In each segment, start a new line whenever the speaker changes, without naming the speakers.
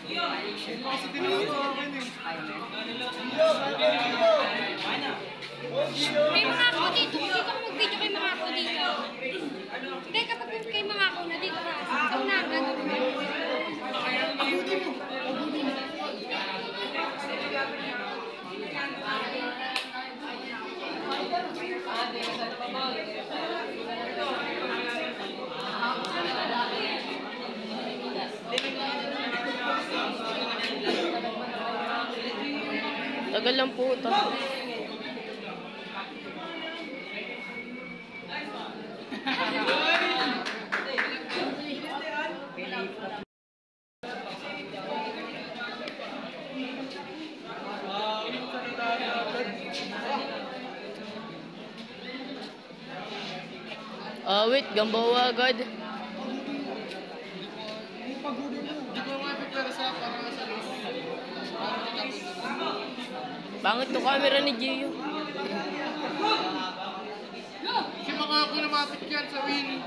Kasi tinawag sa akin eh.
May mga ako dito. Dito ko mag-video kay mga ako dito. Hindi, kapag kay mga ako na dito ka. Sa unahan, gagawin mo.
Abuti mo.
Tagal lang po ito. Wait, gambawa agad. Pangit to camera ni Gio.
Si mga ako lumapit yan sa win.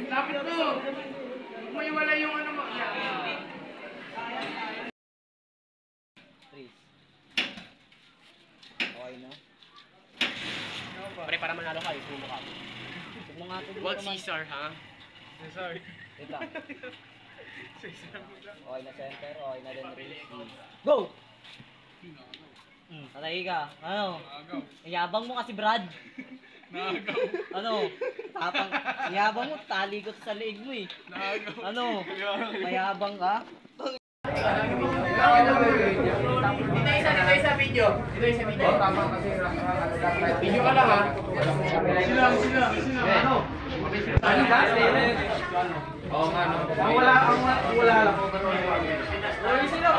Lapit mo! May wala yung ano mo.
Okay na.
Pre, para manalo ka, isumo ka.
Huwag mo nga ito.
Wag Caesar, ha?
Caesar.
Wait lang.
Caesar mo lang.
Okay na center, okay na din race. Go! Patay ka. Ano? Iyabang mo kasi Brad.
Naagaw.
Ano? Tapang. Iyabang mo, tali ko sa leeg mo eh.
Naagaw.
Ano? Mayabang ka?
Dito isa video. Tama kasi video ka lang ha. Sila. Ano? Ano ba? Oo nga no. Wala lang. Sila.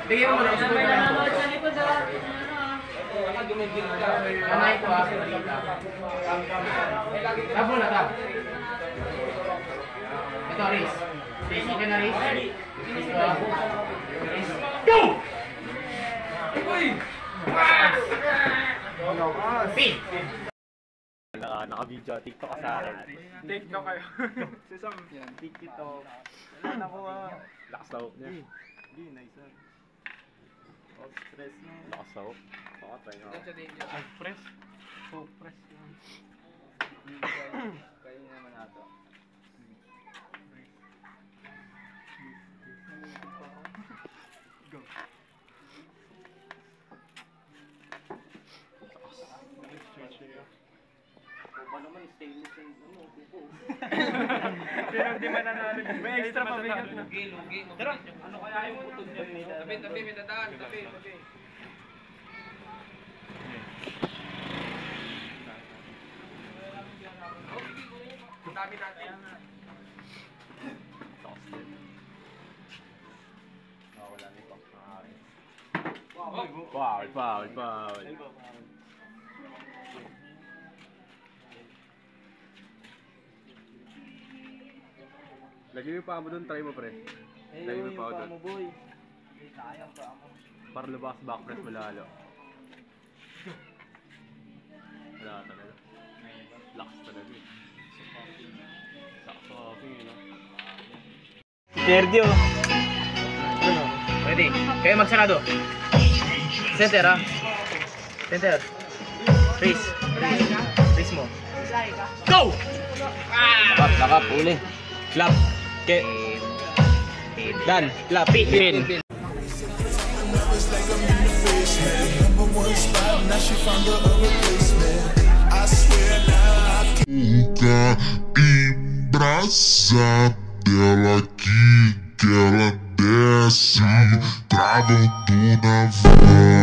Bigyan mo na sa likod sa Anay ko ha. Tabo na tabo. Ito, Riz. Riz, okay na Riz? Riz. Go! Uy! Pin!
Naka-video, TikTok ka sa akin.
TikTok kayo. Sisam. TikTok. Wala ko
Lakas sa hook niya.
Hindi, nice na. Stress na.
Lakas sa hook. Pakatay nga.
Press. Press.
Kaya naman nato.
Go.
Pa naman, stainless yung ano, kuko.
Pero hindi mananalo. May extra mabigat na.
Lugi.
Pero, ano kaya yung putod niya? Tabi, may dadaan. Tabi. Dami natin.
Wala na ito. Foul. Lagyan mo yung paa mo dun, try mo pre. Lagyan mo yung paa dun.
boy. Sayang pa mo.
Para lumakas back press mo lalo. Wala talaga. Lakas talaga eh. Sakto, no?
Sergio. Ready? Kayo magsarado. Center ha. Center. Race mo. Go!
Nakap, uli. Clap. Okay. Dan. Clap. Pin.
Nunca embrasa dela aqui que ela desce, travando na voz.